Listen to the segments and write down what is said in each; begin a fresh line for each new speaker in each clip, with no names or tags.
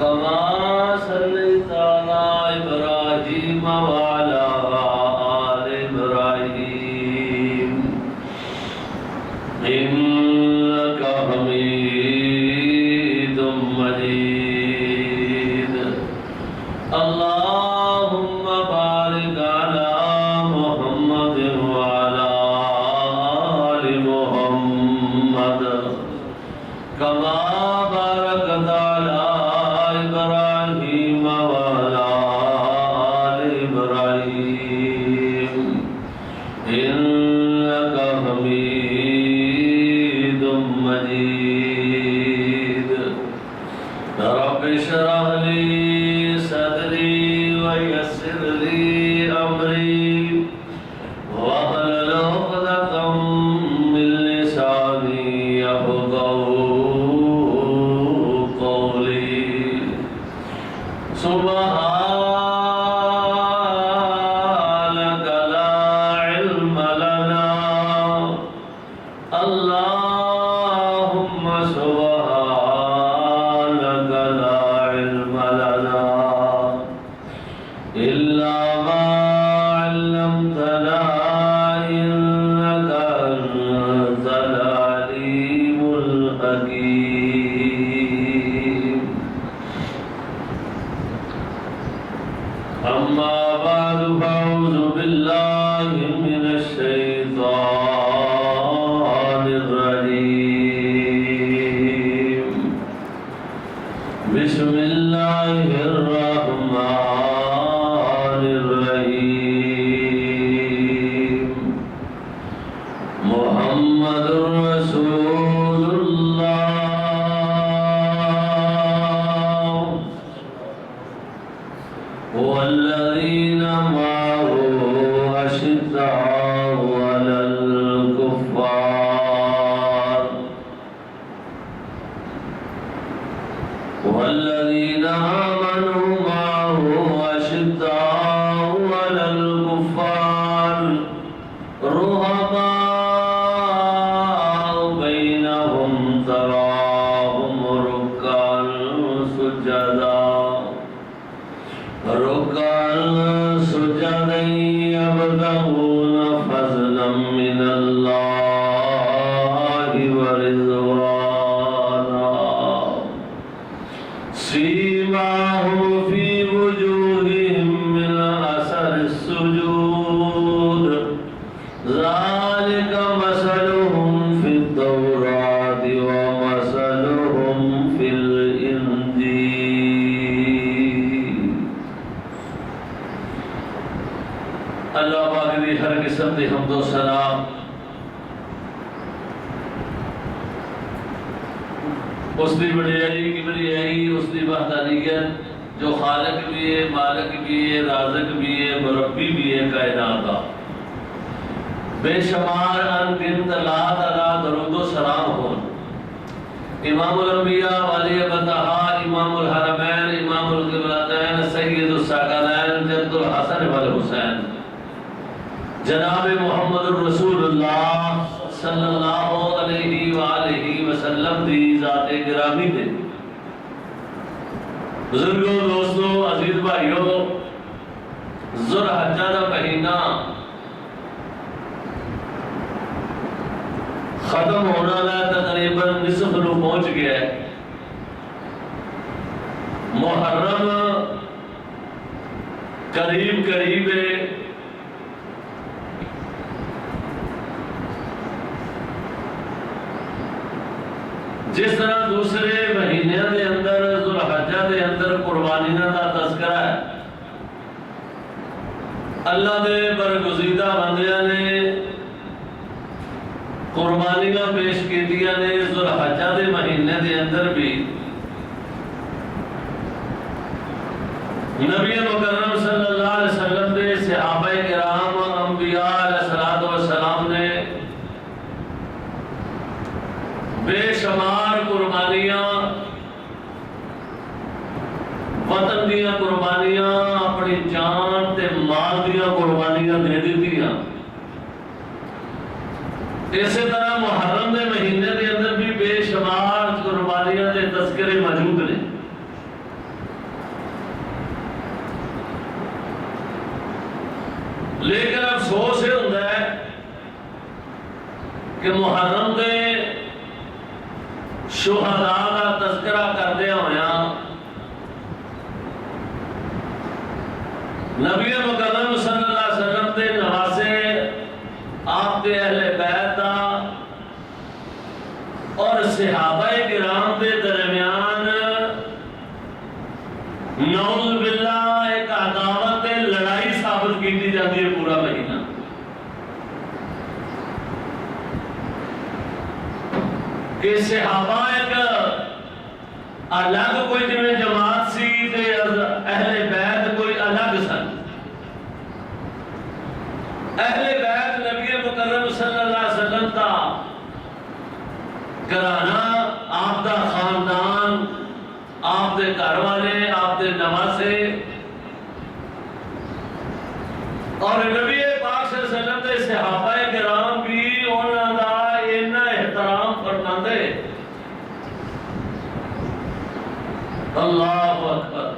كما صليت على إبراهيم وعلى آل إبراهيم إنك حميد مجيد اللهم بارك على محمد وعلى آل محمد كما باركت على إبراهيم وعلى آل إبراهيم إنك حميد مجيد رب اشرح لي صدري ويسر لي أمري واحلل عقدة من لساني يفقهوا قولي سبحانك لا علم لنا اللهم سبحانك لا علم لنا إلا ما علمتنا إنك أنت العليم الحكيم أما بعد فأعوذ بالله من الشيطان الرجيم بسم الله الرحمن الرحيم محمد رسول الله والذين معه أشداء على الكفار والذين آمنوا معه أشداء على الكفار رحماء بينهم تراهم ركعا سجدا يبتغون فضلا من الله ورضوانا سيماهم في وجوههم من أثر السجود ذلك مثلهم في التوراة ومثلهم في الإنجيل اللہ پاک دی ہر قسم دی حمد و سلام اس دی بڑائی کبریائی اس دی وحدانیت جو خالق بھی ہے، مالک بھی ہے، رازق بھی ہے، مربی بھی ہے کائنات کا بے شمار انگنت لا تعالی درود و سلام ہون امام الانبیاء ولی بندہا امام الحرمین امام القبلتین سید الثقلین جد الحسن والحسین جناب محمد الرسول اللہ صلی اللہ علیہ وآلہ وسلم دی ذات گرامی دے بزرگوں، دوستوں، عزیز بھائیوں، ذوالحجہ دا مہینہ ختم ہونا ہے، تقریباً نصف نو پہنچ گیا ہے۔ محرم قریب قریب ہے۔ جس طرح دوسرے مہینے دے اندر ذوالحجہ دے اندر قربانیاں دا تذکرہ ہے، اللہ دے برگزیدہ بندیاں نے قربانیاں پیش کیتیاں نے ذوالحجہ دے مہینے دے اندر بھی۔ نبی مکرم صلی اللہ علیہ وسلم دے صحابہ کرام انبیاء علیہ السلام نے بے شمار قربانیاں، وطن دیا قربانیاں، اپنی جان تے مال دیا قربانیاں دے دیتیاں۔ اسی طرح محرم دے مہینے دے اندر بھی بے شمار قربانیاں دے تذکرے موجود نے۔ لیکن افسوس یہ ہوتا ہے کہ محرم کے شہداء کا تذکرہ کردیا ہوا نبی مکرم صلی اللہ علیہ وسلم کے نواسے آپ کے اہل بیت دا اور صحابہ کرام کے درمیان نعوذ باللہ ایک عداوت لڑائی ثابت کی جاتی ہے پورا مہینہ. کہ صحابہ ایک الگ کوئی جنہیں جماعت سی تے اہل بیت کوئی الگ سن. اہل بیت نبی مکرم صلی اللہ علیہ وسلم کا گھرانہ، آپ دا خاندان، آپ دے گھر والے، آپ دے نواسے، اور نبی پاک صلی اللہ علیہ وسلم دے صحابہ کرام بھی انہاں دا اتنا احترام فرماندے. اللہ اکبر.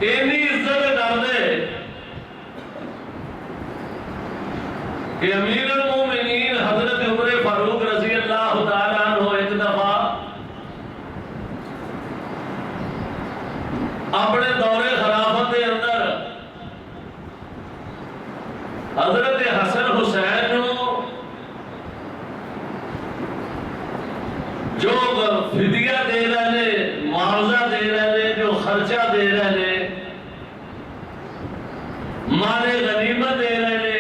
اتنی عزت کردے کہ امیر المومنین حضرت عمر فاروق رضی اللہ تعالیٰ عنہ ایک دفعہ اپنے دور خلافت کے اندر حضرت حسن حسین جو فدیہ دے رہے، معاوضہ دے رہے، جو خرچہ دے رہے، مال غنیمت دے رہے،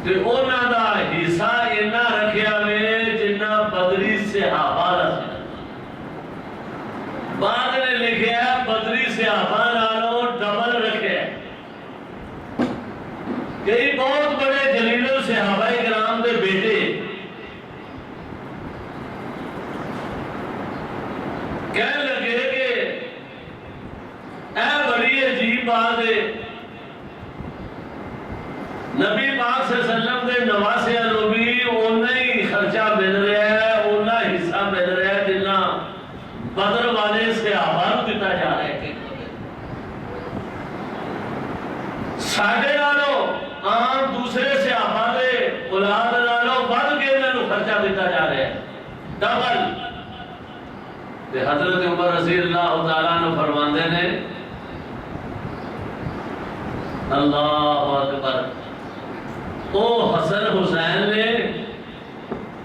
کہ انہاں دا حصہ اینا رکھیا وے جنہ بدری صحابہ رکھیا. بعد نے لکھیا بدری صحابہ نالوں ڈبل رکھیا. کئی بہت بڑے جلیل صحابہ کرام دے بیٹے کہنے لگے کہ اے بڑی عجیب بات ہے، نبی پاک صلی اللہ علیہ وسلم دے نواسے نو بھی اونا ہی خرچہ مل رہا ہے، اونا حصہ مل رہا ہے جنہ بدر والے صحابہ نو دیتا جا رہا ہے. ساڈے نالوں عام دوسرے صحابہ دے اولاد نالوں بڑھ کے انہاں نو خرچہ دیتا جا رہا ہے ڈبل. حضرت عمر رضی اللہ تعالیٰ عنہ فرماندے نے اللہ اکبر، او حسن حسین نے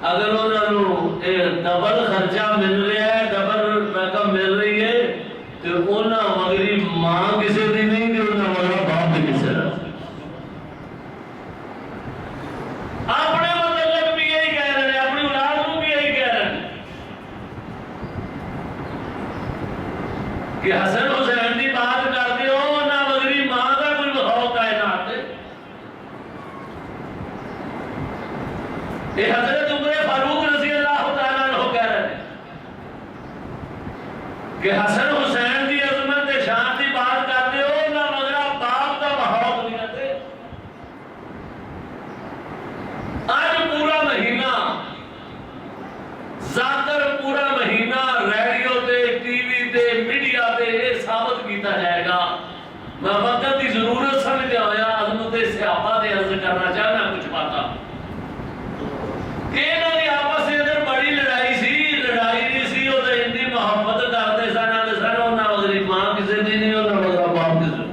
اگر انہوں نے ڈبل خرچہ مل رہا ہے، ڈبل رقم مل رہی ہے، تو انہوں مغری ماں کسی دی نہیں کہ انہوں مغرا باپ دی کسی رہا. اپنے مطلب بھی یہی کہہ رہے ہیں، اپنی اولاد کو بھی یہی کہہ رہے ہیں کہ حسن حسین دی بات کرتے ہو نہ مغری ماں کا کوئی بخاؤ کائنات ہے. یہ حضرت عمر فاروق رضی اللہ تعالیٰ عنہ کہہ رہے ہیں کہ حسن حسین دی عظمت شان دی بات کرتے ہو نہ مغرا باپ کا بخاؤ نہیں کرتے. آج پورا مہینہ ذاتر پورا مہینہ ریڈیو تے ٹی وی تے میڈیا تے یہ ثابت کیتا جائے گا. میں وقت کی ضرورت سمجھا ہوا عظمت صحابہ دے عرض کرنا چاہنا کچھ باتاں کہ انہوں نے آپس کے اندر بڑی لڑائی سی. لڑائی نہیں سی وہ تو اتنی محبت کرتے سن آتے سن انہاں مغری ماں کسی دی نہیں، انہاں مغرا باپ کسی.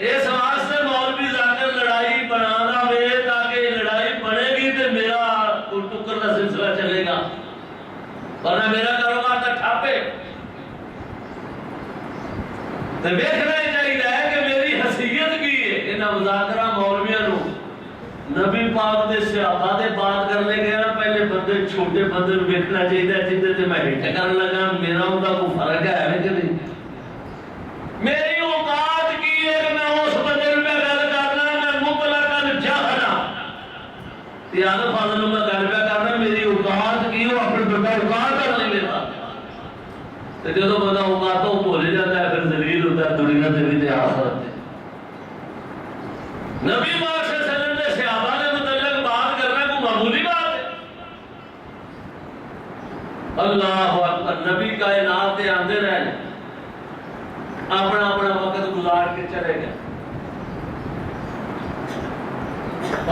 اس واسطے مولوی ذاکر لڑائی بنانا وے تاکہ لڑائی بنے گی تو میرا ٹکر کا سلسلہ چلے گا، ورنہ میرا کاروبار تو ٹھاپے. تو دیکھنا ہی چاہیے کہ میری حیثیت کی ہے. انہاں مذاکرہ مولویاں نو نبی پاک دے صحابہ دے بات کرنے گیا پہلے بندے چھوٹے بندے نو دیکھنا چاہیے جندے تے میں ہٹ کرنے لگا میرا ان کا کوئی فرق ہے کہ نہیں. میری اوقات کی ہے کہ میں اس بندے پہ گل کرنا میں مطلقاً جاہلا تیار فاضل میں گل پہ کرنا میری اوقات کی وہ اپنے بندہ اوقات کر نہیں لیتا. تو جب بندہ اوقاتوں بھول جاتا ہے پھر ذلیل ہوتا ہے دنیا تے بھی تے آخرت تے. نبی پاک صلی اللہ علیہ وسلم نے صحابہ نے متعلق بات کرنا کوئی معمولی بات ہے. اللہ اکبر. نبی کائنات کے آندے رہے اپنا اپنا وقت گزار کے چلے گئے.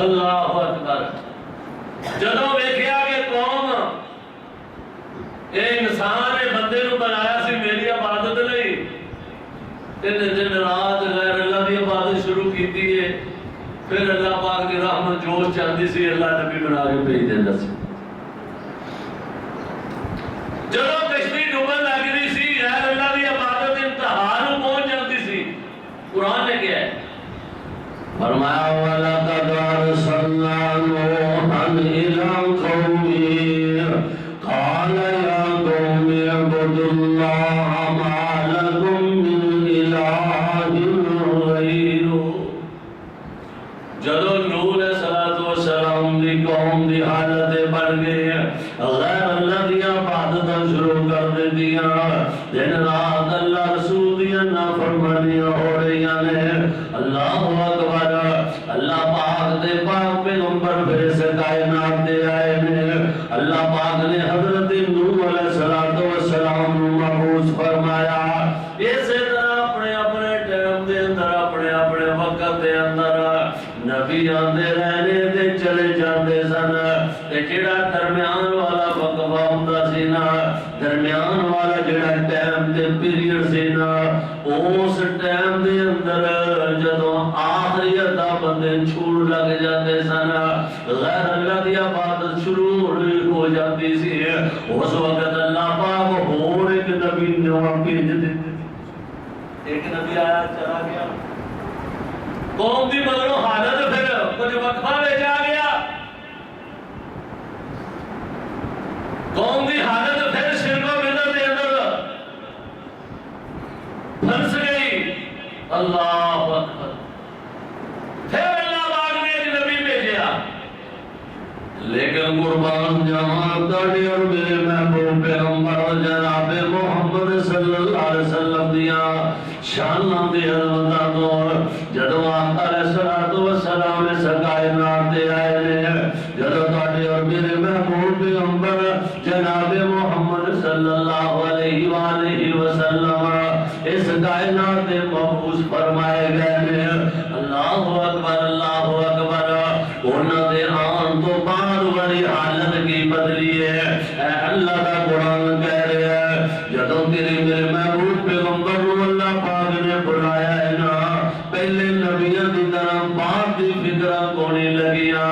اللہ اکبر. جدوں ویکھیا کہ قوم اے انسان اے بندے نو بنایا سی میری عبادت لئی تے دن رات غیر اللہ دی عبادت شروع کیتی ہے. پھر اللہ پاک دی رحمت جو چاہتی سی اللہ نبی بنا کے بھیج دیندا سی. جدوں کشتی ڈوبن لگدی سی غیر اللہ دی عبادت انتہا نو پہنچ جاتی سی. قرآن نے کیا ہے فرمایا وَلَقَدْ أَرْسَلْنَا نُوحًا إِلَىٰ قَوْمِهِ قَالَ يَا قَوْمِ اعْبُدُوا اللَّهَ مَا لَكُم مِّنْ إِلَٰهٍ غَيْرُهُ. جدو نوح علیہ السلام دی قوم دی حالت بن گئی غیر اللہ دی عبادت شروع کر دیاں. دن رات اللہ رسول دی نافرمانیاں ہو رہی ہیں. اللہ اکبر. اللہ پاک دے پاک پیغمبر پھر سے کائنات دے آئے نے. اللہ پاک نے حضرت نوح علیہ السلام نو مبعوث فرمایا. اسی طرح اپنے اپنے ٹائم دے اندر اپنے اپنے وقت دے اندر نبی آندے رہنے تے چلے جاندے سن. تے جڑا درمیان والا وقفہ ہوندا سی نا درمیان والا جڑا ٹائم تے پیریڈ سی نا اس ٹائم دے اندر جدوں آخری ادا بندے چھوڑ لگ جاندے سن غیر اللہ دی عبادت شروع ہو جاتی سی. اس وقت اللہ پاک ہور ایک نبی نواں بھیج دیتے. ایک نبی آیا چلا گیا قوم دی مگروں حالت پھر کچھ وقفہ میں جا گیا. قوم دی حالت پھر شرک و بدعت دے اندر پھنس گئی. اللہ اکبر. پھر اللہ پاک نے ایک نبی بھیجا. لیکن قربان جہاں تاڑی اور میرے محبوب پیغمبر جناب محمد صلی اللہ علیہ وسلم دیا شانہ دی حضرت دور جدو آقا علیہ السلام اس کائنات دے آئے نے. جدو تاڑی اور میرے محبوب پیغمبر جناب محمد صلی اللہ علیہ وآلہ وسلم اس کائنات دے مبعوث فرمائے گئے نے. اللہ اکبر. اللہ اکبر. انہاں دے آن تو بعد بڑی حالت کی بدلی ہے. اے اللہ کا قرآن کہہ رہا ہے جدوں تیرے میرے محبوب پیغمبر کو اللہ پاک نے بلایا ہے نا پہلے نبیوں کی طرح باپ کی فکرہ کونے لگیا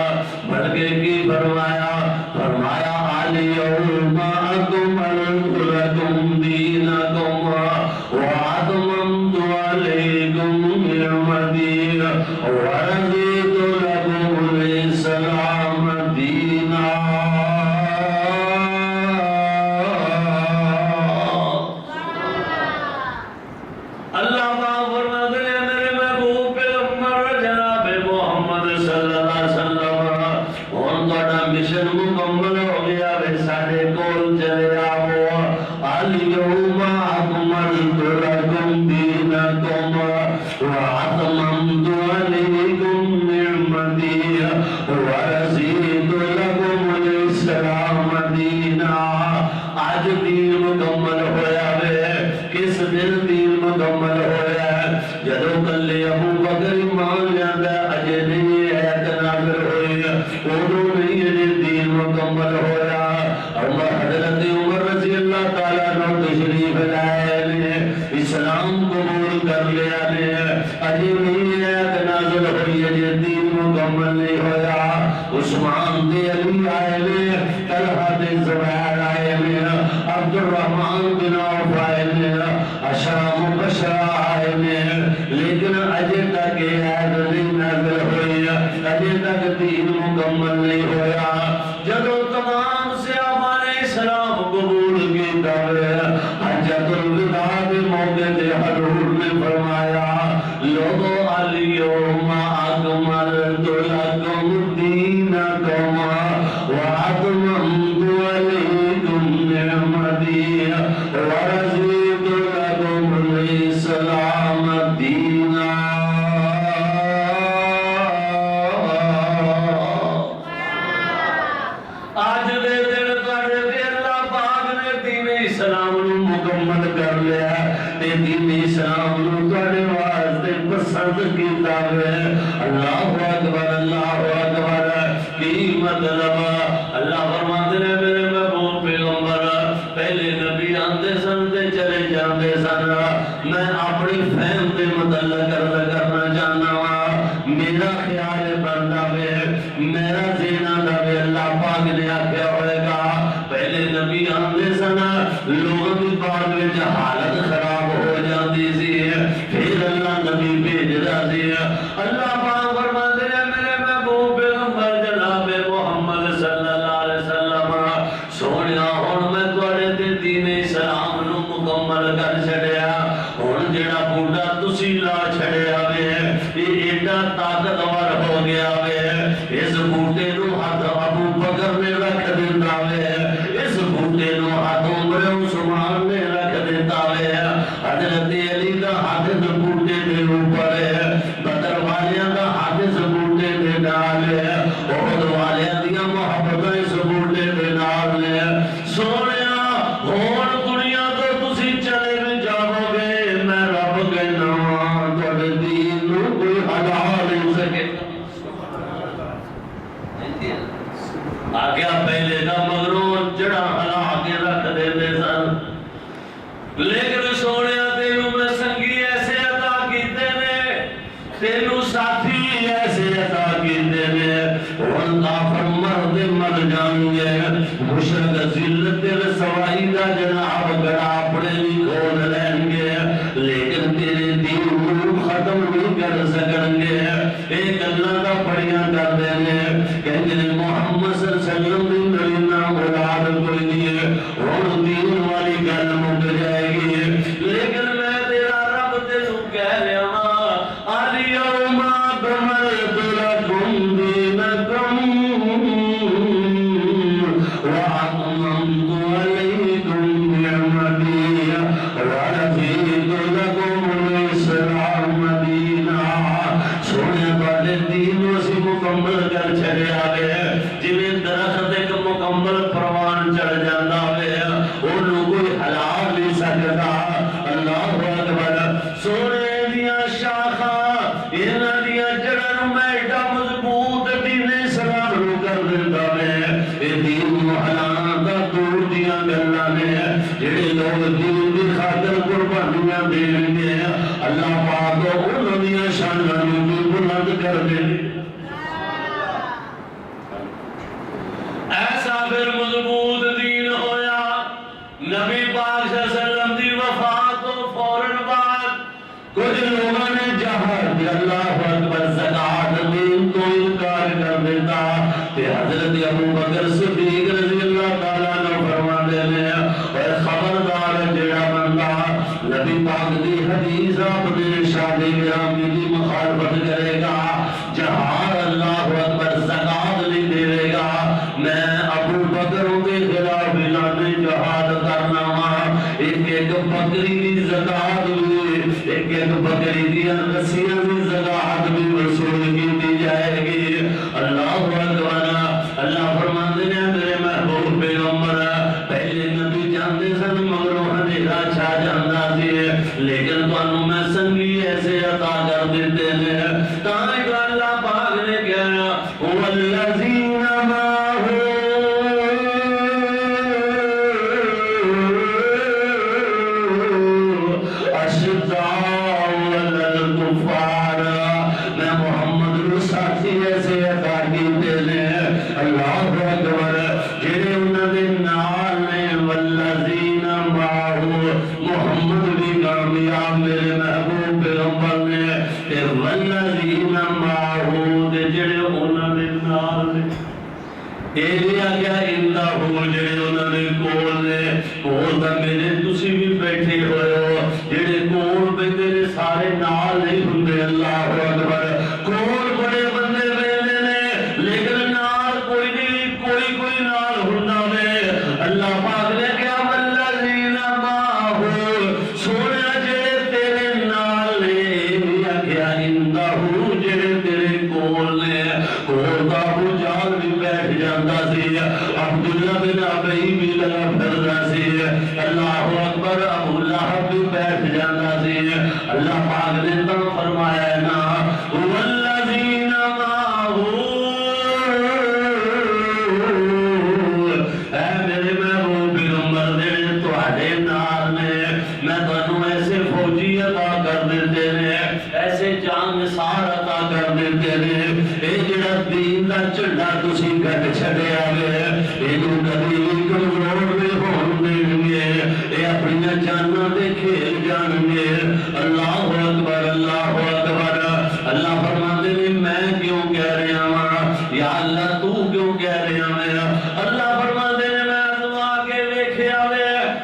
بلکہ کی فرمایا فرمایا اليوم اکملت لکم دینکم واتممت علیکم نعمتی ورضیت لکم الاسلام دینا. اللہ پاک فرماتے ہیں میرے محبوب پیغمبر جناب محمد صلی اللہ علیہ وسلم اور تھوڑا مشن مکمل ہو گیا وے سارے کول چلے آؤ. اليوم اکملت لکم دینکم واتممت علیکم نعمتی ورضیت لکم الاسلام دینا. آج دین مکمل ہویا وے. کس دن دین مکمل ہویا ہے جدو کلے ابو بکر ایمان لیاندا اجے نہیں ایت نازل ہوئی اودوں نہیں اجے دین مکمل ہویا. اور حضرت عمر رضی اللہ تعالیٰ عنہ تشریف لائے نے اسلام قبول کر لیا نے اجے نہیں ایت نازل ہوئی اجے دین مکمل نہیں ہویا. عثمان دے علی آئے نے طلحہ دے زبیر آئے نے عبد الرحمن بن عوف آئے نے اشرا مبشرہ آئے نے لیکن اجے تک ایت نہیں نازل ہوئی اجے تک دین مکمل نہیں ہویا. جدو تمام صحابہ نے اسلام قبول کیتا ہے حجۃ الوداع کے موقع تے حضور نے فرمایا لوگو اليوم اکملت لکم دینکم واتممت علیکم نعمتی ورضیت لکم الاسلام دینا. آج دے دن تواڈے تے اللہ پاک نے دین اسلام نو تواڈے واسطے پسند کیتا ہے اللہ اکبر اللہ اکبر کی مطلب اللہ فرماتے ہیں میرے محبوب پیغمبر پہلے نبی آندے سن تے چلے جاندے سن میں اپنی فہم دے متعلق کرنا چاہنا وا میرا خیال بندا وے میرا زینا دا وے اللہ پاک نے آکھیا ہوئے گا پہلے نبی آندے سن لوگوں کی بعد وچ حالت خراب ہو جاندی سی پھر اللہ نبی بھیجدا سی اللہ پاک فرماتے ہیں میرے محبوب پیغمبر جناب محمد صلی اللہ علیہ وسلم سونیا ہن میں تواڈے تے دین اسلام نو مکمل کر چھڈیا ہن جڑا بوٹا تسی لا چھڈیا وے یہ ایڈا طاقتور ہو گیا وے اس بوٹے نو ہاتھ ابو بکر نے رکھ دتا وے اس بوٹے نو ہاتھ عمر عثمان نے رکھ دیتا ہے حضرت علی دا ہاتھ اس بوٹے دے اوپر ہے بدر والیاں دا ہاتھ اس بوٹے دے نال ہے احد والیاں دیاں محبتاں اس بوٹے دے نال ہے سونیا ہن دنیا تو تسی چلے بھی جاؤ گے میں رب کہنا تواڈے دین نو کوئی ہلا نہیں سکے آگیا پہلے کا مگروں جڑا ہلا کے رکھ دیتے سن لیکن سونیا تینوں میں سنگی ایسے عطا کیتے نے تینوں ساتھی ایسے عطا کیتے نے ہن کافر مرد مر جان گے مشرک ذلت رسوائی دا جناب گڑا اپنے بھی کھول لیں گے لیکن تیرے دین کو ختم نہیں کر سکیں گے ایک اللہ کا بڑیاں کر دینے کہتے ہیں محمد صلی اللہ علیہ وسلم دی نرینا اولاد کوئی نہیں ہے اور دین والی گل مک جائے گی لیکن میں تیرا رب تینوں کہہ رہا ہوں الیوم اکملت لکم دینکم واتممت علیکم نعمتی ورضیت لکم الاسلام دینا سونے والے دین اسی مکمل کر چھڑیا گئے جنہیں درخت ایک مکمل پروان چڑھ جانا ہے انہوں کوئی حلال نہیں سکتا اللہ اکبر سونے دیا شاخا انہاں دیا جڑن میں ایڈا مضبوط دین اسلام رو کر دیتا ہے اے دین محلان دا دور دیا گلہ نے جڑے لوگ دین دی خاطر قربانیاں دیں گے اللہ پاک انہوں دیا شانہ بھی بلند کر دے ایسا پھر مضبوط دین ہویا نبی پاک صلی اللہ علیہ وسلم دی وفات و فوراً بعد کچھ لوگوں نے جہاد اللہ اکبر زکاة دین تو انکار کر دیتا کہ حضرت ابو بکر صدیق رضی اللہ تعالیٰ نے فرما دینے اور خبردار جڑا بندہ نبی پاک دی حدیث اپنے شادی گرامی دی مخالفت کرے گا جہاد اللہ اکبر زکاة نہیں دے گا میں ابو بکر کے خلاف اعلان جہاد کرنا ہوں ایک ایک بکری کی زکاة بھی ایک ایک بکری کی رسیاں کی زکاة بھی وصول کی جائے گی اللہ اکبر اللہ فرماتے ہیں میرے محبوب پیغمبر پہلے نبی جانتے سن مگروں اندھیرا چھا جانا سی لیکن تانوں میں سنگی ایسے عطا کر دیتے ہیں تاں کہ اللہ پاک نے کہا والذین عبداللہ بن ابی بھی لگا پھر رہا سی اللہ اکبر ابو لہب بھی بیٹھ جانا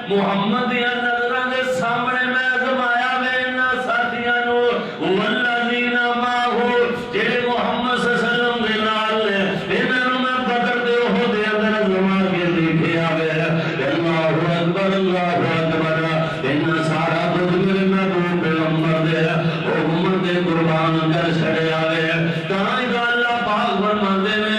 محمد دیا نظراں دے سامنے میں آزمایا میں انہاں ساتھیاں نو والذین معہو جڑے محمد صلی اللہ علیہ وسلم دے نال نے انہاں نو میں بدر دے احد دے اندر آزما کے دیکھیا وے اللہ اکبر انہاں سارا کچھ میرے محبوب پیغمبر دے حکم دے قربان کر چھڑیا وے تاں اللہ پاک فرماندے نے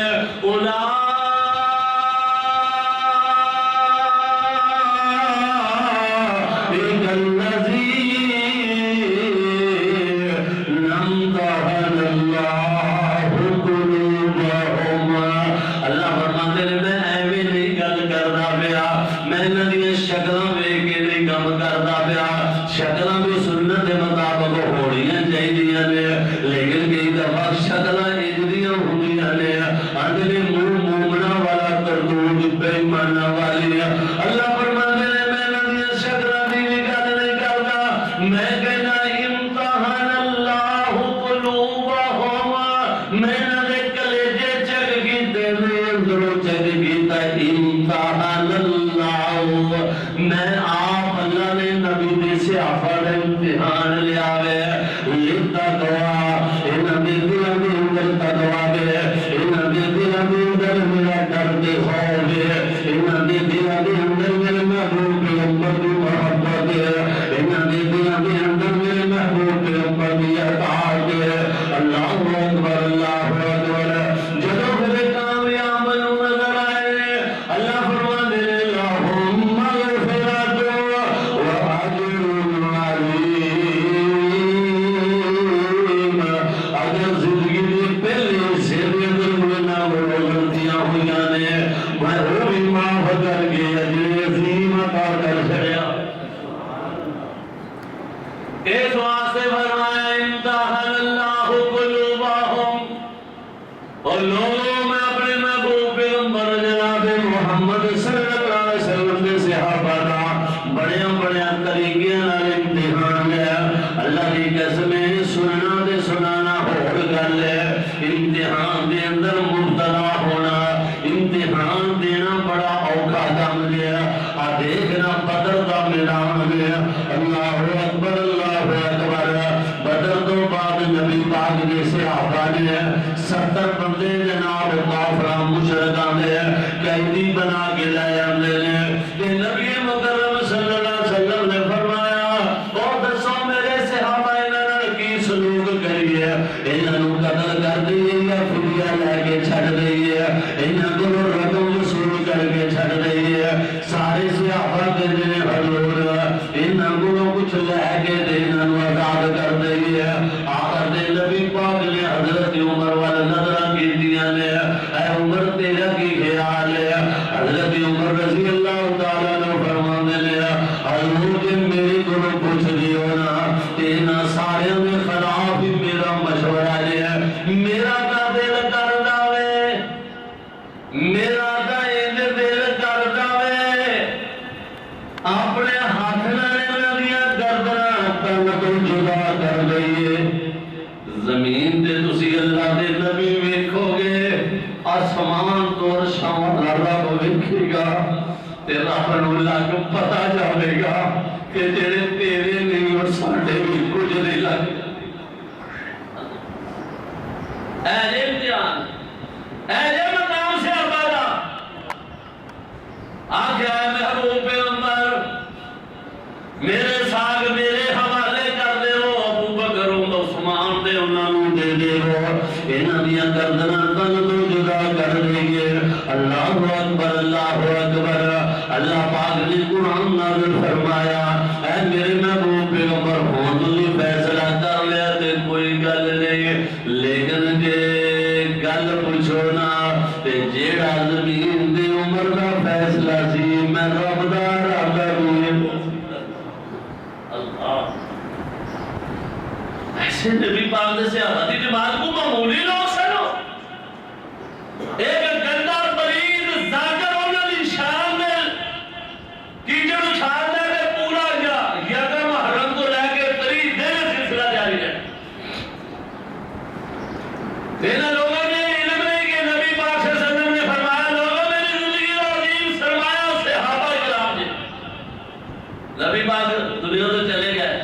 نبی پاک دنیا تو چلے گئے،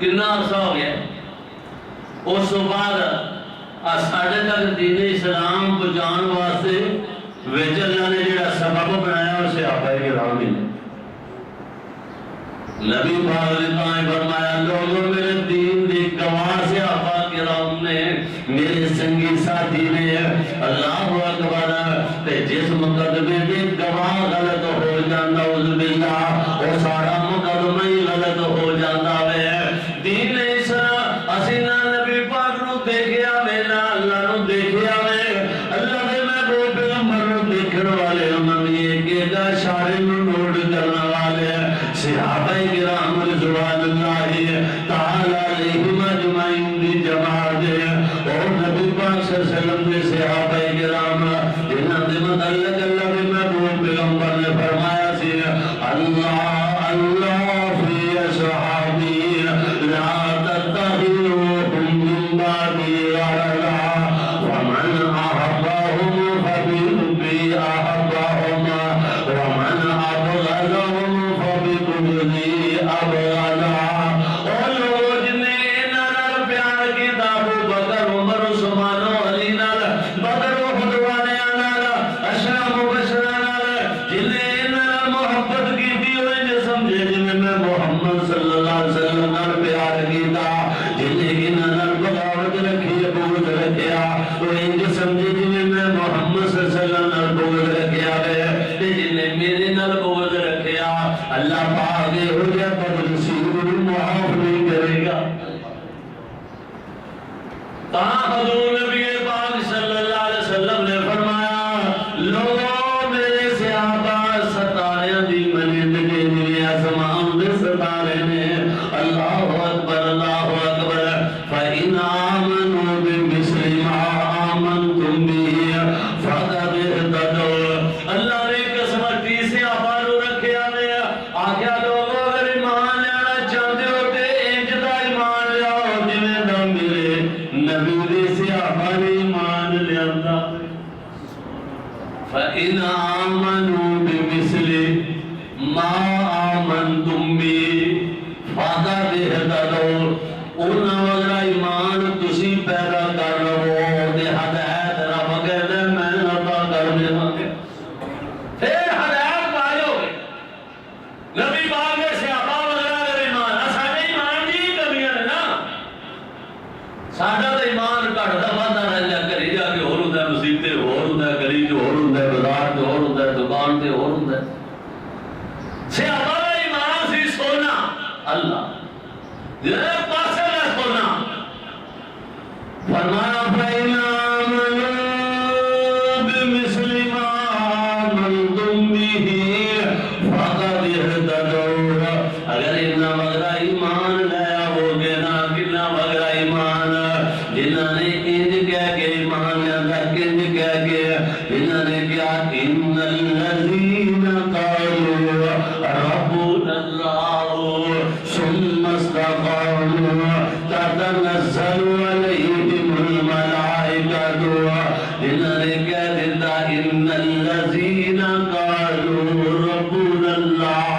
کتنا عرصہ ہو گیا، اس بعد ساڑھے تک دین اسلام پہنچان واسطے وچ اللہ نے جڑا سبب بنایا اسے صحابہ کرام نے نبی پاک نے فرمایا لوگوں میرے دین دی گواہ صحابہ کرام نے میرے سنگی ساتھی نے اللہ اکبر تے جس مقدمے دی گواہ غلط ہو جاندا اعوذ باللہ وہ سارا مقدمہ ہی غلط ہو جاندا ہے دین اسلام اسی نہ نبی پاک نو دیکھیا میں نہ اللہ نو دیکھیا میں اللہ دے محبوب پیغمبر نو دیکھن والے انہاں نے کہ دا اشارے نو نوٹ کرنا والے صحابہ کرام رضوان اللہ تعالی علیہم اجمعین دی جماعت اور نبی پاک صلی اللہ علیہ وسلم کے صحابہ کرام جنہاں دے متعلق اللہ کے محبوب پیغمبر نے فرمایا سی اللہ اللہ فی اصحابی لا تتخذوهم من بعدی غرضا ومن احبهم فبحبی احبهم ومن ابغضهم فببغضی ابغضا اور لوگ جنہیں نال پیار کیتا ابو بکر عمر عثمان علی نال بدر احد والیاں نال اشرا مبشرہ نال جنہیں نال محبت کیتی ہوئے جو سمجھے جنہیں میں محمد صلی اللہ علیہ وسلم نال پیار کیتا جنہیں کی نال بغاوت رکھی بغض رکھیا وہ انج سمجھے جنہیں میں محمد صلی اللہ علیہ وسلم نال بغض رکھیا ہے جنہیں میرے نال بغض رکھیا اللہ پاک ہو جائے بدر سیر معاف نہیں کرے گا کہاں حضور نبی پاک صلی اللہ علیہ وسلم نے فرمایا لوگوں میرے صحابہ ستارے دی منت کے لیے آسمان دے ستارے نے اللہ اکبر فَإِنْ آمَنُوا بِمِثْلِ مَا آمَنْتُمْ بِهِ فَقَدِ اهْتَدَوْا اللہ نے قسمتی سے آبانو رکھے آنے آگیا لوگوں اگر ایمان لینا چاہتے ہوتے انج دا ایمان لیاؤ جنہیں دا میرے نبی دے سے آبانی ایمان لیاندہ فَإِنْ آمَنُوا بِمِثْلِ مَا آمَنْتُمْ بِهِ فَقَدِ اهْتَدَوْا انہاں وغیرہ ایمان تسی پیدا کر لو دے ہدایت رب کہتے میں عطا کر دے پھر ہدایت پائے ہو گئے نبی پاک نے صحابہ وغیرہ اگر ایمان ساڑھے ایمان دی کمیاں نے نا ساڑھا تو ایمان کٹتا بندہ رہا کری جا کے اور ہوتا ہے مصیبتیں اور ہوتا ہے گلی جو اور ہوتا ہے بازار جو اور ہوتا ہے دکان تے اور ہوتا ہے صحابہ ایمان سی سونا اللہ جنہیں پاسے نہ سونا فرمایا فَإِنْ آمَنُوا بِمِثْلِ مَا آمَنْتُمْ بِهِ فَقَدِ اهْتَدَوْا اگر انہاں وغیرہ ایمان لیا ہوگے نا کنہ وغیرہ ایمان جنہاں نے انج کہہ کے ایمان لیا کنج کہہ کے جنہاں نے کیا اِنَّ الَّذِينَ قَالُوا رَبُّنَا اللَّهُ ثُمَّ اسْتَقَامُوا تَتَنَزَّلُ عَلَيْهِمُ الْمَلَائِكَةُ جنہاں نے کہہ دیتا اِنَّ الَّذِينَ قَالُوا رَبُّنَا اللَّهُ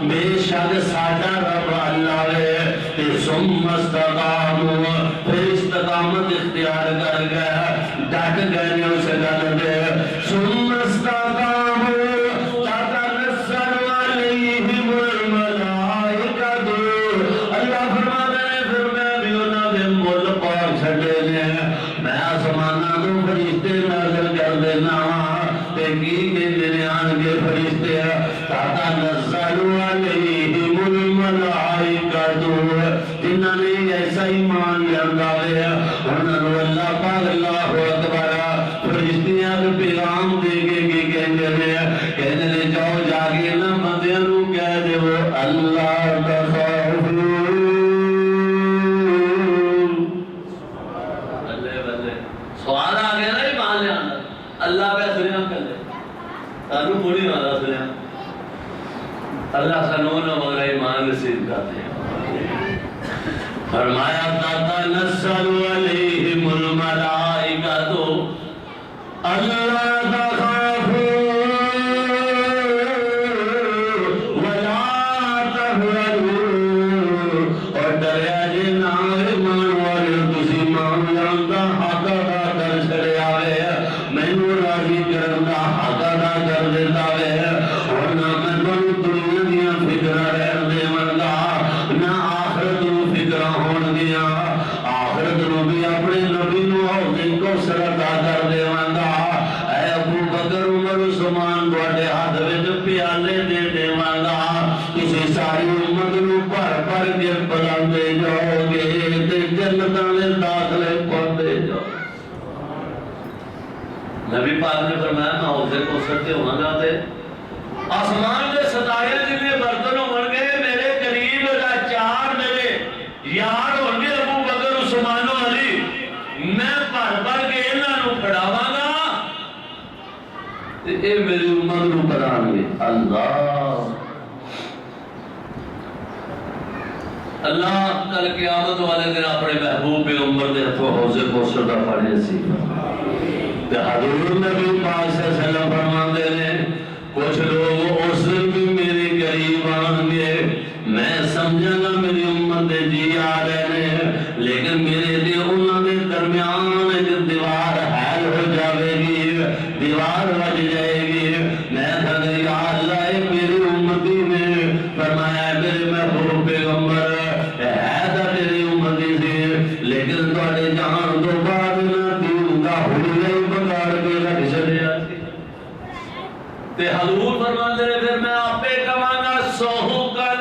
بے شک ساڈا رب اللہ ہے ثُمَّ اسْتَقَامُوا پھر استقامت اختیار کر گئے ڈٹ گئے نے اسے گل دے ثُمَّ اسْتَقَامُوا تَتَنَزَّلُ عَلَيْهِمُ الْمَلَائِكَةُ اللہ فرماتا ہے پھر میں بھی انہاں دے مل پاک چھڑے نے میں آسمانہ کو فرشتے نازل کر دینا تے کی کہ آن کے فرشتے تَتَنَزَّلُ عَلَيْهِمُ الْمَلَائِكَةُ جنہاں نے ایسا ایمان لیندہ ہے انہاں نے اللہ پاک اللہ اکبر فرشتیاں کے پیغام دے کے کہنے لے جاؤ جاگے نہ بندیاں نو کہہ دے وہ اللہ تخافو سوال آ گیا نا ایمان لے آنا اللہ پہ سنیاں کر لے تانو بڑی والا سنیاں اللہ سنونا وغیرہ ایمان نصیب کرتے ہیں فرمایا تتنزل علیہم الملائکۃ اللہ تخافوا ولا
جاوے ورنہ میں تمہیں دنیا دیا فکر رہن دے منگا نہ آخرت نو فکر ہون گیا آخرت نو بھی اپنے نبی نو حوض کوثر عطا کر دے منگا اے ابو بکر عمر عثمان تواڈے ہاتھ وچ پیالے دے منگا تسی ساری امت نو بھر بھر کے پلاندے جاؤ گے تے جنتاں دے داخلے پاندے جاؤ
نبی پاک نے فرمایا میں حوض کوثر تے ہوواں گا تے آسمان دے ستارے جتنے برتن ہون گے میرے قریب چار میرے یار ہون گے ابو بکر عثمان و علی میں بھر بھر کے انہاں نو پھڑاواں گا
تے اے میری امت نو پڑھان گے اللہ
اللہ کل قیامت والے دن اپنے محبوب عمر دے ہتھوں حوض کوثر دا پانی نصیب تے
حضور نبی پاک صلی اللہ علیہ وسلم فرماندے نے کچھ لوگ اس دن بھی میرے قریب آن گے میں سمجھا گا میری امت دے جی آ رہے ہیں لیکن میرے دے انہوں دے درمیان ایک دیوار حائل ہو جاوے گی دیوار وج جائے گی میں کہا یا اللہ میری امتی نے فرمایا میرے محبوب پیغمبر ہے تا میری امتی سے لیکن تواڈے جان تو بعد نہ دین دا حلیہ بگاڑ کے رکھ چھڈیا
تے حضور فرماندے نے پھر میں آپے کہاں گا
سوہکن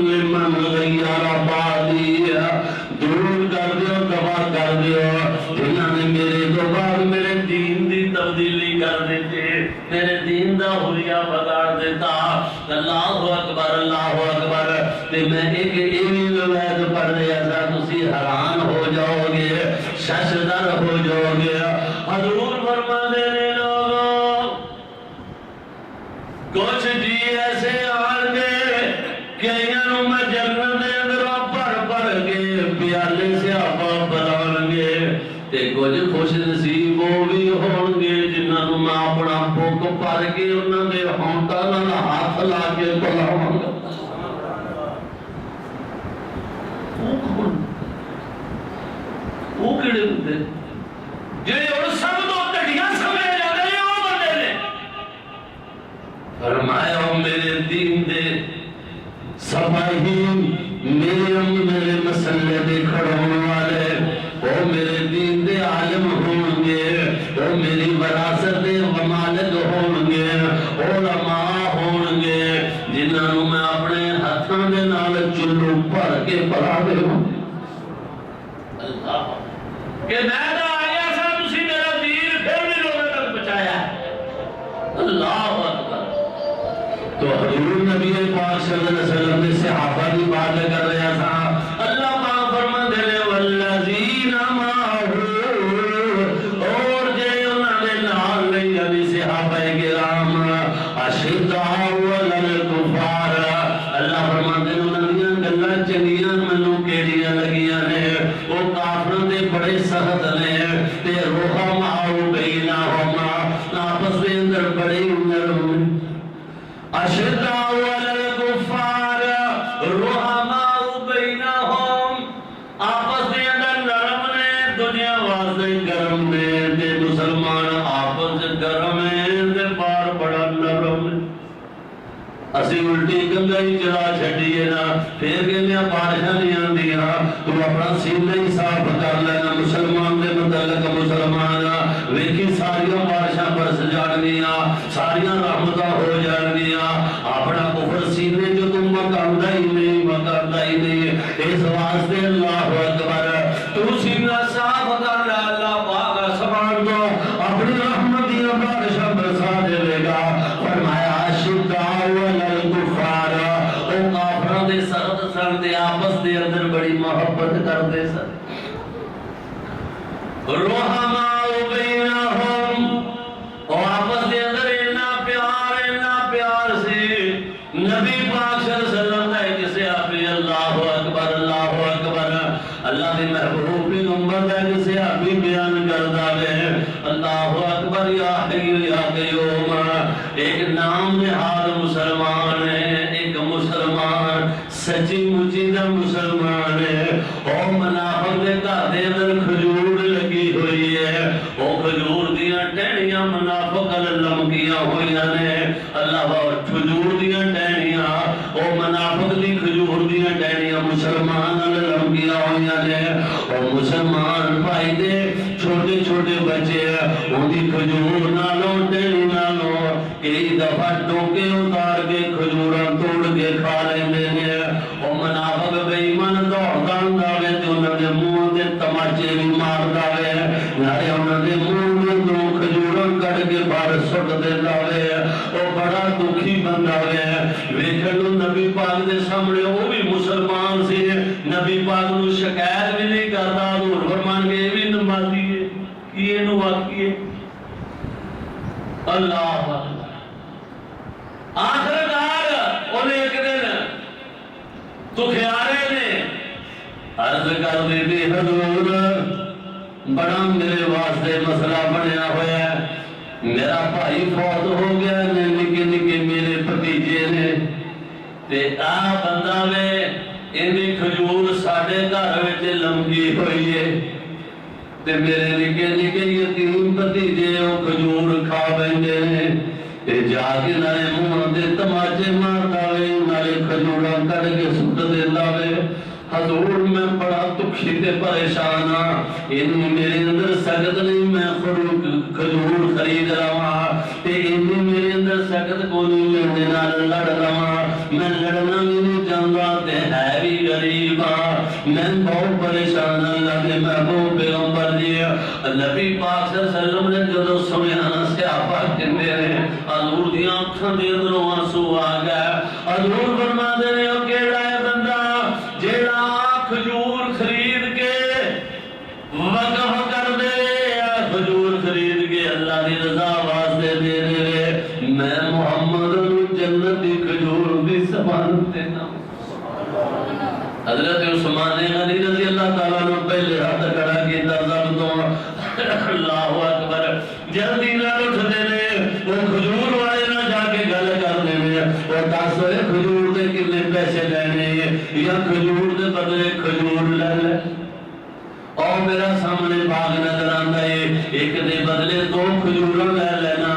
لمن غیر بعدی دور کر دیو تباہ کر دیو جنہاں نے میرے تو بعد میرے دین دی تبدیلی کر دیتے میرے دین دا حلیہ بگاڑ دیتا اللہ اکبر تے میں ایک ایویں روایت پڑھ رہا تھا تسی حیران ہو جاؤ گے ششدر ہو جاؤ گے حضور فرماندے نے لوگوں کچھ جی ایسے آن گے کہ انہوں میں جنت دے اندر بھر بھر کے پیالے سے آپا بلان گے تے کچھ خوش نصیب وہ بھی ہون گے جنہوں میں اپنا بھوک پر کے انہوں نے ہونٹا نال ہاتھ لا کے بلاؤں گا وہ کیڑے ہوتے جنہیں اور سب تو تڑیاں سمجھے جاتے ہیں وہ بندے نے فرمایا میرے دین دے سپاہی میرے مسئلے دے کھڑوں والے وہ میرے دین دے عالم ہوں گے وہ میری وراثت دے ومالد ہوں گے علماء ہوں گے جنہوں میں اپنے ہاتھوں دے نال چلو بھر کے پڑھا دے ہوں اللہ
کہ میں دا آیا سا تسی میرا دین پھر بھی لوگوں تک پہنچایا اللہ اکبر
تو حضور نبی پاک صلی اللہ علیہ وسلم نے صحابہ کی بات کر رہا تھا اللہ پاک فرماتے ہیں والذین معه اور جے انہاں دے نال نہیں ابھی صحابہ کرام اشداء علی الکفار اللہ فرماتے ہیں انہاں دیاں گلاں چنگیاں مینوں کیڑیاں لگیاں نے وہ کافراں دے بڑے سخت نے تے رحماء بینہم آپس دے اندر بڑے نرم اشداء علی الکفار رحماء بینہم آپس دے اندر نرم نے دنیا واسطے گرم نے تے مسلمان آپس گرم ہیں تے بار بڑا نرم ہے اسی الٹی گنگائی چلا چھڑیے نا پھر کہنے بارشاں نہیں آندیاں تو اپنا سینہ ہی صاف کر لینا مسلمان دے متعلق مسلمان ویکھی ساریاں بارشاں برس جانگیاں ساریاں رحمتاں ہو جانگیاں اپنا کفر سینے جو تم مکاندہ ہی نہیں اس واسطے اللہ اکبر تو سینہ صاف کر لے اللہ پاک سبحان دو اپنی رحمتیاں بارشاں برسا دے گا فرمایا اشداء علی الکفار او کافراں دے سخت سن دے آپس دے اندر بڑی محبت کردے سن رحماء بینہم او آپس دے اندر اتنا پیار سی نبی پاک صلی اللہ علیہ وسلم نے کسے آپی اللہ اکبر اللہ دے محبوب پیغمبر نے کسے آپی بیان کردہ ہے اللہ اکبر یا حی یا قیوم ایک نام نہاد مسلمان ہے ایک مسلمان سچی مچی دا مسلمان ہے او منافق دے گھر دے اندر کھجور لگی ہوئی ہے او کھجور دیاں ٹہنیاں منافق لمکیاں ہوئی نے اللہ کھجور دیاں ٹہنیاں او منافق دی کھجور دیاں ٹہنیاں مسلمان لمکیاں ہوئیاں نے او مسلمان بھائی دے چھوٹے چھوٹے بچے ان دی کھجور نالوں ٹہنی نالوں کئی دفعہ ٹوکے اتار کے کھجوراں توڑ کے کھا لیندے نے او منافق بے ایمان دوڑدا ہوندا تے انہاں دے منہ تے تماچے بھی ماردا وے نالے انہاں دے منہ دے دو کھجوراں کٹ کے باہر سٹ دیندا وے او بڑا دکھی بندہ وے ویکھن نوں نبی پاک دے سامنے او بھی مسلمان سی نبی پاک نوں شکایت بھی نہیں کردا حضور فرمان کے بھی نمازی ہے کی اینو واقعی اللہ آخرکار انہیں ایک دن دکھیارے نے عرض کر دی تھی حضور بڑا میرے واسطے مسئلہ بنیا ہوا ہے میرا بھائی فوت ہو گیا نے نکے نکے میرے بھتیجے نے تے آ بندہ وے انہی کھجور ساڑھے گھر وچ لمکی ہوئی ہے تے میرے نکے نکے یتیم بھتیجے او کھجور کھا بیندے نے تے جا کے نالے منہ تے تماچے ماردا وے نالے کھجوراں کٹ کے سٹ دیندا وے حضور میں بڑا دکھی تے پریشان ہاں انہی میرے اندر سخت نہیں میں کھجور خرید رہا تے انہی میرے اندر سخت کو نہیں میں نال لڑ رہا میں لڑنا بھی نہیں چاہتا تے ہے بھی غریب ہاں میں بہت پریشان اللہ کے محبوب پیغمبر جی نبی پاک صلی اللہ علیہ وسلم نے جدو سمجھانا صحابہ کہندے نے حضور دی آنکھاں دے اندروں آنسو آ گیا حضور فرماندے نے او کیڑا ہے بندہ جیڑا کھجور خرید کے وقف کر دے کھجور خرید کے اللہ دی رضا واسطے دے دے میں محمد جنت دی کھجور دی ضمانت دینا حضرت عثمان غنی رضی اللہ تعالیٰ نے پہلے ہاتھ کھڑا کیتا سب تو اللہ اکبر جلدی نہ اٹھ دے لے وہ کھجور والے نہ جا کے گل کر دے لے اور دس ہوئے کھجور دے کتنے پیسے لینے یا کھجور دے بدلے کھجور لے لے اور میرا سامنے باغ نظر آندا ہے ایک دے بدلے 2 کھجور لے لینا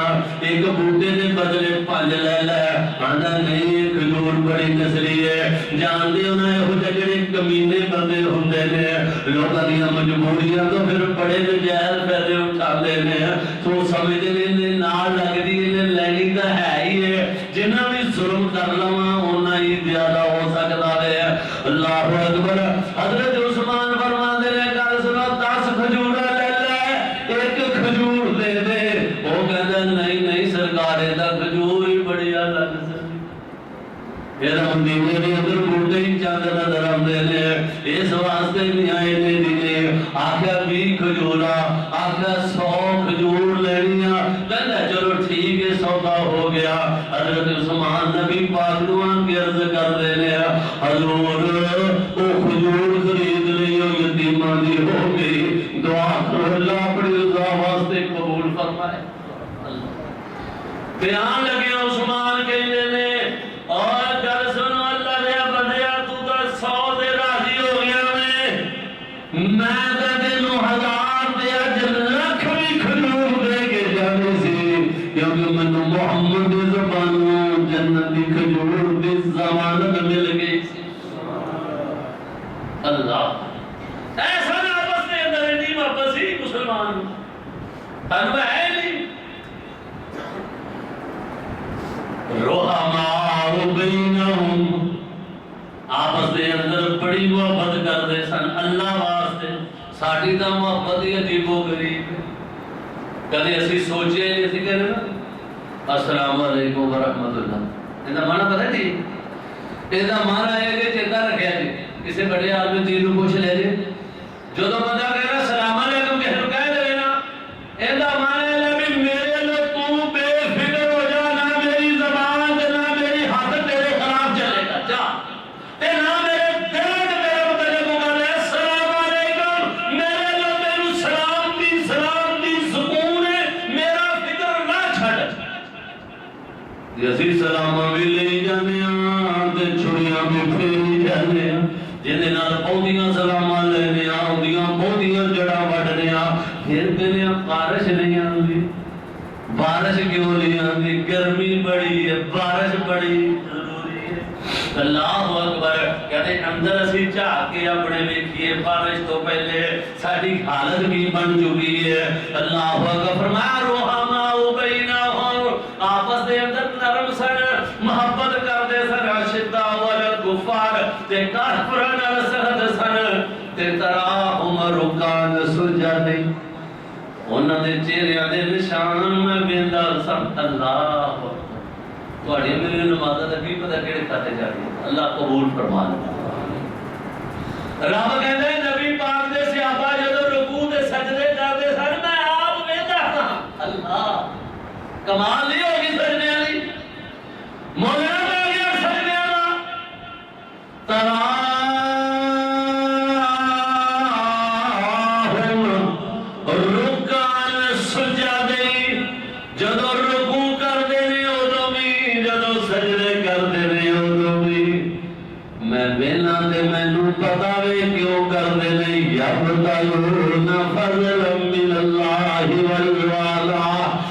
ایک بوٹے دے بدلے 5 لے لے آندا نہیں کھجور بڑی نسلی ہے جان دے انہاں ہو جڑے کمینے بندے ہوندے نے لوکاں دی مجبوریاں تو پھر بڑے نجائز فائدے اٹھاندے نے تو سمجھدے نے نال لگدی نے لینی تا ہے ہی ہے جنہاں بھی ظلم کر لواں اوناں ہی زیادہ ہو سکدا ہے اللہ اکبر حضرت عثمان فرماندے نے گل سنو 10 کھجور لے لے ایک کھجور دے دے او کہندا نہیں نہیں سرکار دا کھجور ہی بڑی اعلی نسل پھر مدینے دے اندر بوٹے ہی چند نظر آندے نے اس واسطے نہیں آئے نے دینے آکھیا 20 کھجورا آکھیا 100 کھجور لینیاں کہندا چلو ٹھیک ہے سودا ہو گیا حضرت عثمان نبی پاک نوں آن کے عرض کر دے نے حضور او کھجور خرید لئی او یتیماں دی ہو گئی دعا کرو اللہ اپنی رضا واسطے قبول فرمائے بیان لگے عثمان کہندے نے اور گل سنو اللہ دے بندیا تو تا 100 دے راضی ہو گیا میں تے تینوں 1000 تے اج لکھ بھی کھجور دے کے جانے سی کیونکہ مینوں محمد دی زبانوں جنت دی کھجور دی ضمانت مل گئی سی اللہ ایسا نہ آپس میں اندر نہیں واپس ہی مسلمان ہم ہے نہیں رحماء بینہم آپس دے اندر بڑی محبت کر دے سن اللہ واسطے ساڑھی دا محبت ہی عجیب و غریب ہے کدے اسی سوچے نہیں اسی کہہ رہے نا السلام علیکم ورحمت اللہ ایسا معنی پتہ جی ایسا معنی ہے کہ چیتا رکھیا جی کسی بڑے آدمی دین کو پوچھ لے جی جو تو بندہ کہہ رہا السلام علیکم کہہ دے نا ایسا معنی ہے کہ میرے لئے تو بے فکر ہو جا نہ میری زبان نہ میری ہاتھ تیرے خلاف چلے گا جا تے نہ میرے دل میرے متعلق کو کر رہے السلام علیکم میرے لئے تیرے سلام دی سکون ہے میرا فکر نہ چھڑ یسی سلامہ بھی لے جانے تے چھڑیاں بھی پھیری جانے جنہیں نال پودیاں سلامہ لینے آؤندیاں پودیاں جڑا وڈنے پھر کہنے بارش نہیں آندی بارش کیوں نہیں آندی گرمی بڑی
بڑی ہے، بارش بڑی ضروری ہے۔ اللہ اکبر، کہتے اندر اسی جھاگ کے اپنے ویکھیے بارش تو پہلے ساری حالت بھی بن چکی ہے۔ اللہ اکبر، فرمایا رحماء بینہم، آپس دے اندر نرم سن، محبت کردے سن، اشداء والکفار تے کافراں نال سخت سن، تے تراہم رکعاً سجداً، انہاں دے چہریاں دے نشان میں ویندا سن۔ اللہ تھوڑی میری نماز کا کی پتہ کہڑے کھاتے جا رہی ہے، اللہ قبول فرما لے۔ رب کہتے ہیں نبی پاک دے صحابہ جدو رکوع تے سجدے کرتے سن میں آپ ویندا ہاں۔ اللہ کمال نہیں ہوگی سجدے والی، مولانا پہ آ گیا سجدے والا۔ تراہم رکعاً سجداً، جدو رکوع کردے نے ادو بھی، جدو سجدے کردے نے ادو بھی، میں ویلا تے مینوں پتا وے کیوں کردے نے، یبتغون فضلا من اللہ والرضوان،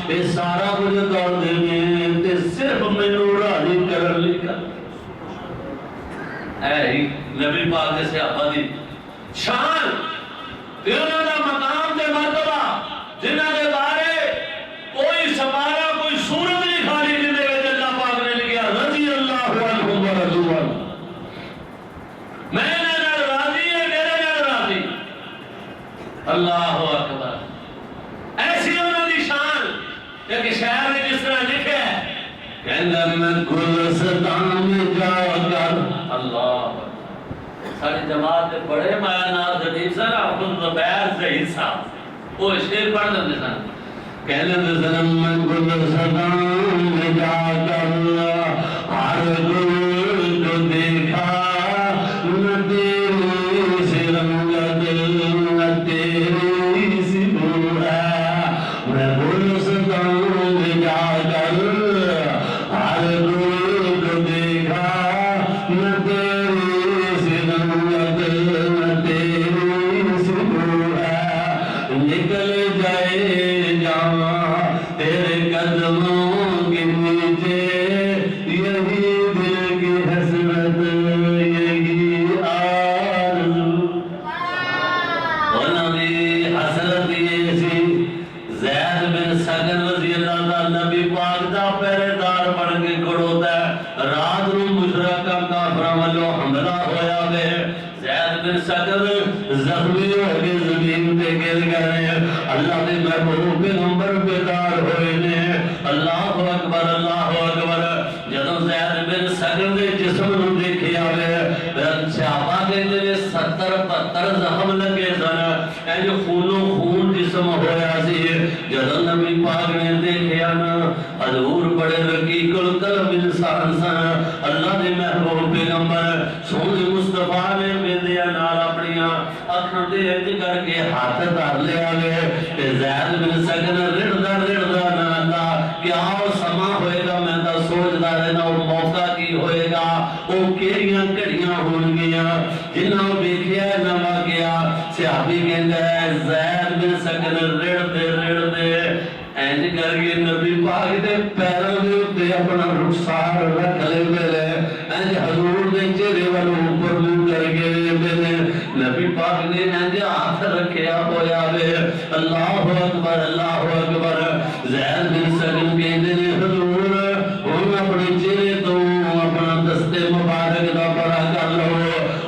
اے سارا کچھ کردے نے تے صرف مینوں راضی کرن لئی کر۔ اے ہی نبی پاک دے صحابہ دی شان تے انہاں دا مقام تے مرتبہ، جنہاں دے بارے کوئی سپارہ کوئی صورت نہیں کھالی جن دے وچ اللہ پاک نے لکھیا رضی اللہ عنہم ورضوا عنہ، میں انہاں نال راضی ہے، میرے نال راضی۔ اللہ اکبر، ایسی انہاں دی شان ایک شاعر نے جس طرح لکھا ہے، کہندا میں گلستان میں جا کر، اللہ ساری جماعت دے بڑے مایا ناز حبیب سن عبد الزبیر زہیر صاحب، وہ شعر پڑھ دے سن، کہنے سن میں گلستان میں جا کر ہر گل کو دیکھا، نہ تیری سی رنگت نہ تیری سی بو ہے، میں گلستان میں جا کر ہر گل کو دیکھا، نہ تیری سی رنگت نہ تیری سی بو ہے، نکل جائے جاواں تیرے قدموں کے نیچے، یہی دل کی حسرت یہی آرزو۔ انہاں دی حسرت یہ سی، زید بن سکن رضی اللہ تعالی نبی پاک دا پہرے دار بن کے کھڑوتا ہے، رات نو مشرکاں کافراں والوں حملہ ہویا وے، زید بن سکن زخمی ہو کے زمین تے گر گئے، اللہ دے محبوب پیغمبر بیدار ہوئے نے۔ اللہ اکبر، اللہ اکبر، جدو زید بن سکن دے جسم نو دیکھیا وے، صحابہ کہندے نے 70-72 زخم لگے سن، اے جو خونوں خون جسم ہویا سی، جدو نبی پاک نے دیکھیا نا، حضور بڑے رقیق القلب انسان سن، اللہ دے محبوب پیغمبر سونے مصطفیٰ نے بیدیا نال اپنیاں اکھاں دے انج کر کے ہاتھ دھر لیا وے، تے زید بن سکن رڑدا نا اللہ کیا وہ سما ہوئے گا، میں تا سوچدا رہنا وہ موقع کی ہوئے گا، وہ کیڑیاں گھڑیاں ہون گیاں جنہاں ویکھیا نہ واقعہ۔ صحابی کہندا ہے زید بن سکن رڑدے اینج کر کے نبی پاک دے پیراں دے اوتے اپنا رخسار رکھ لیندے، اینج حضور دے چہرے ول اوپر منہ کر کے نبی پاک نے اینج ہاتھ رکھیا ہویا وے۔ اللہ اکبر، اللہ اکبر، زید بن سکن کہندے نے حضور ہن اپنے چہرے تو اپنا دستے مبارک دا بڑا کر لو،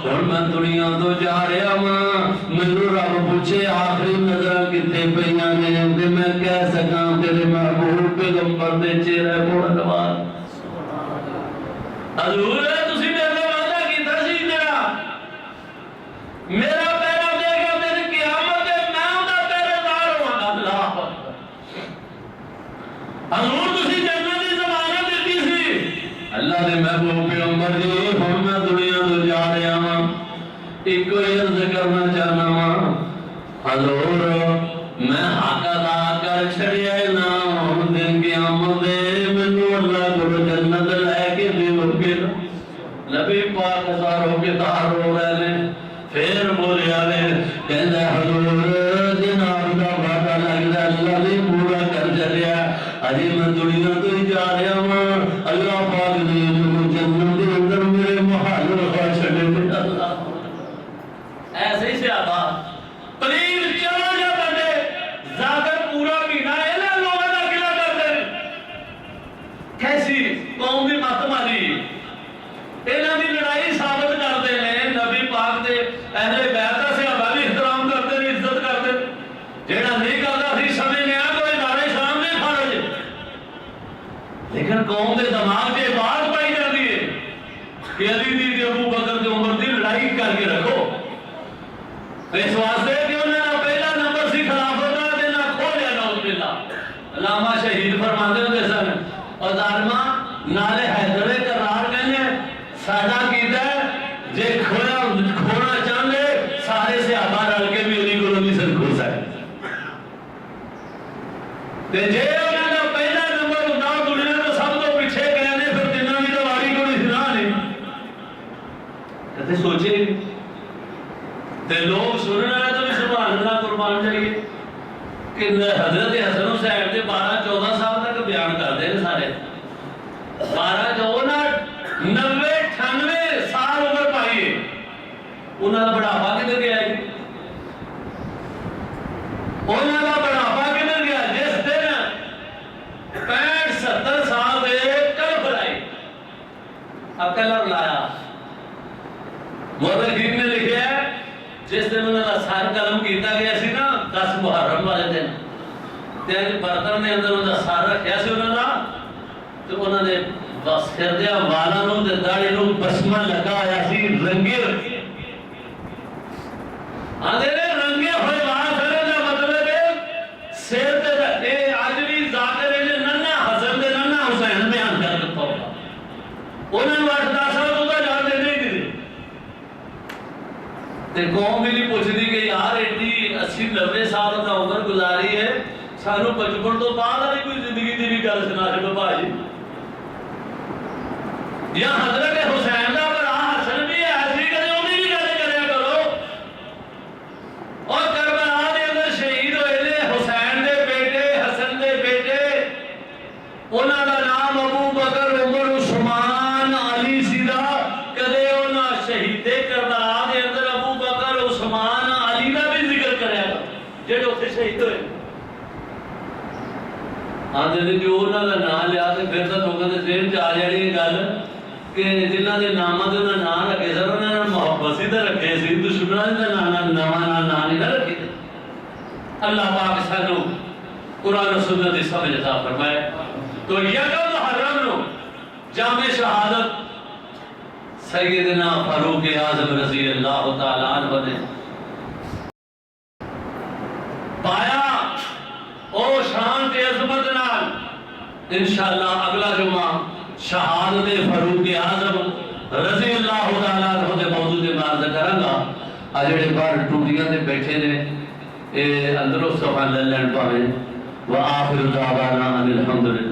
ہن میں دنیا تو جا رہا ہاں، مینوں رب پوچھے آخری نظر کتے پیاں نے تے میں کہہ سکاں تیرے محبوب پیغمبر دے چہرے مبارک۔ حضور تسی میرے وعدہ کیتا سی تیرا میرا پیرا دے گا میری قیامت ہے، میں انہاں پہرے دار ہوں۔ اللہ حضور تسی جنت دی ضمانت دتی سی، اللہ دے محبوب پیغمبر جی ہن میں دنیا تو جا رہا ہاں، ایک عرض کرنا چاہنا ہاں، حضور میں حق ادا کر چھڑیا نا، ہن دن قیامت دے مینوں اللہ کو جنت لے کے دیو گے۔ نبی پاک ہزاروں کے تار ہو رہے ہیں، پھر بولیا نے کہندا حضور جناب دا وعدہ لگدا اللہ نے پورا کر چلیا، اجے میں دنیا تو ہی جا رہا ہوں،
اس واسطے کہ انہوں نے پہلا نمبر سی خلافت کا دینا کھولیا نعوذ باللہ. علامہ شہید فرماتے ہوتے سن اور ظالمہ نالے حیدر کرار کہنے سادہ کیتا ہے جے کھونا چاہتے سارے صحابہ رل کے بھی انہیں کو نہیں سن کھو سکتے. جے انہوں نے پہلا نمبر اٹھا دنیا میں سب تو پیچھے کہنے پھر جنہ بھی دواری کو نہیں سنا نہیں کہتے سوچے تے لوگ سننا ہے تو بھی سبحان اللہ قربان جائیے کہ حضرت حسن حسین کے 12-14 سال تک بیان کرتے ہیں سارے 90-98 سال عمر پائیے انہوں کا بڑھاپا کدھر گیا ہے انہوں کا بڑھاپا کدھر گیا جس دن 65-70 سال دے کل بلائی عقل اور لایا مورخین نے لکھا ہے جس دن انہوں کا سر قلم کیتا گیا سی نا 10 محرم والے دن برتن نے اندر انہوں کا سر رکھیا سی انہوں کا تو انہوں نے بس کر دیا والا نو تے داڑھی نو بسمہ لگا آیا سی رنگے رکھے آدھے نے رنگے ہوئے وہاں کرے دا مطلب ہے سیر تے اے عجلی ذاکر ہے ننہ حسن دے ننہ حسین میں آن کر رکھتا ہوگا انہوں نے 8-10 سال تو جان دے نہیں دی تے قوم بھی نہیں پوچھ دی کہ یار ایڈی 80-90 سال کا عمر گزاری ہے سانو بچپن تو بعد والی کوئی زندگی دی بھی گل سنا دے بھائی یا حضرت حسین دا بڑا حسن بھی ہے ایسی کہ انہی بھی گل کریا کرو اور کربلا دے اندر شہید ہوئے نے حسین دے بیٹے حسن دے بیٹے انہاں دا نام ابو بکر عمر عثمان علی سیدھا کدے انہاں شہید کربلا دے اندر ابو بکر عثمان علی دا بھی ذکر کریا جڑے اوتھے شہید ہوئے آندے نے جو انہاں دا نام لیا تے پھر تو لوگوں دے ذہن چ آ جانی گل کہ جنہاں دے ناماں دے نام رکھے سن انہاں نے محبت سی تے رکھے سی دشمناں دے نام نام نہیں رکھے. اللہ پاک سانو قرآن و سنت دی سمجھ عطا فرمائے. تو یکم محرم نو جامع شہادت سیدنا فاروق اعظم رضی اللہ تعالی عنہ نے پایا او شان تے عظمت نال. انشاءاللہ اگلا جمعہ شہادت فاروق اعظم رضی اللہ تعالی عنہ دے موضوع تے بات کراں گا. آ جڑے باہر ٹوٹیاں تے بیٹھے نے اے اندروں سبحان اللہ پاویں وآخر دعوانا ان الحمدللہ